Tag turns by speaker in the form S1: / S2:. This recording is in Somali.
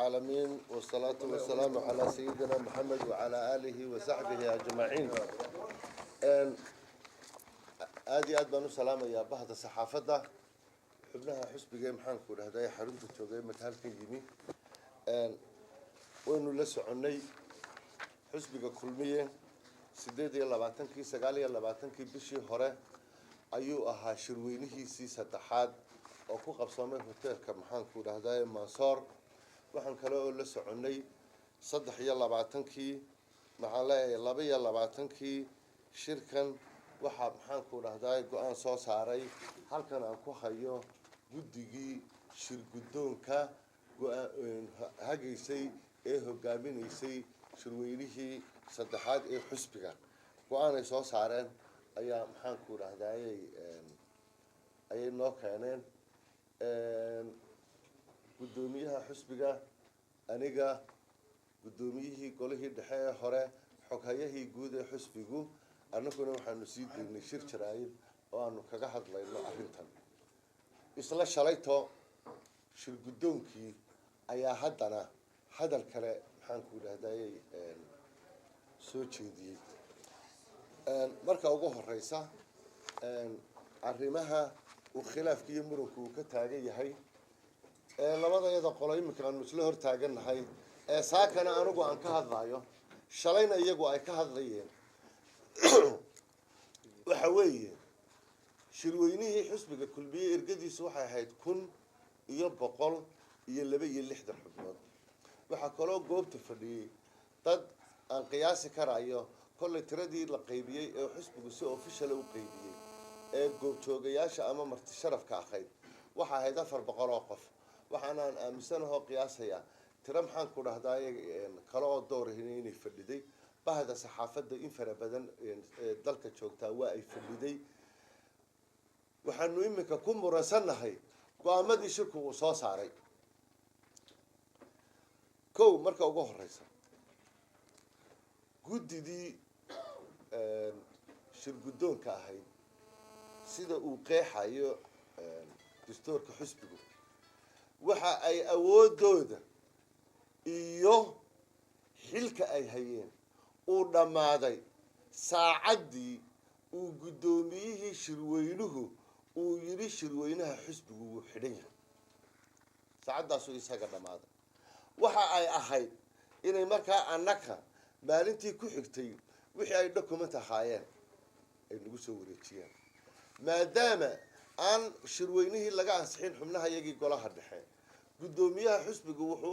S1: العالمين والصلاة والسلام على سيدنا محمد وعلى آله وصحبه أجمعين. آدي أدبان السلام يا بهد الصحافة حبناها حسب جاي محنكور هذا حرمت التوجيه متهال كيمي وإنه لسه عني حسب كلمية سديد يلا بعتنكي سجال يلا بعتنكي بشي هراء أيوة شروينه سياسة حاد أو كوك بصامه هتير كمحنكور هذا مسار waxaan kale oo la soconay 3 maxaa la 2 shirkan waxa maxaan ku dhahday go'aan soo saaray halkan aan ku hayo guddigii shir gudoonka hageysay ee hogaaminaysay shirweynihii saddexaad ee xisbiga go'aan ay soo saareen ayaa maxaan ku dhahday ay noo keeneen gudoomiyaha xisbiga aniga gudoomiyihii golihii dhexe ee hore xoghayahii guud ee xisbigu annaguna waxaanu sii deynay shir jaraa'id oo aanu kaga hadlayno arrintan isla shalayto shir gudoonkii ayaa haddana hadal kale maxaan ku dhahday soo jeediyey marka ugu horeysa arrimaha uu khilaafka iyo muranku ka taagan yahay labada iyada qolo imika aanu isla hor taaganahay saakana anigu aan ka hadlayo shalayna iyagu ay ka hadlayeen waxa weeye shirweynihii xisbiga kulmiye ergadiisu waxay ahayd 1,162 xubnood waxa kaloo goobta fadhiyay dad aan qiyaasi karayo kolley tiradii la qaybiyay ee xisbigu si official u qaybiyay ee goobjoogayaasha ama marti sharafka ahayd waxa ahayd 400 oo qof waxaan aaminsanahay qiyaasaya tira maxaan ku dhahday kala oo doorayeen inay fadhiday bahda saxaafadda in fara badan dalka joogta waa ay fadhiday waxaanu imika ku muransanahay go'aamadii shirku uu soo saaray marka ugu horeysa guddidii shir gudoonka ahayd sida uu qeexayo dastuurka xisbigu waxa ay awoodooda iyo xilka ay hayeen uu dhamaaday saacadii uu gudoomiyihii shirweynuhu uu yiri shirweynaha xisbigu uu xidhan yahay saacadaas uu isaga dhamaaday waxa ay ahayd inay markaa annaka maalintii ku xigtay wixii ay document ahaayeen ay nagu soo wareejiyeen maadaama aan shirweynihii laga ansixin xubnaha iyagii golaha dhexe gudoomiyaha xisbigu wuxuu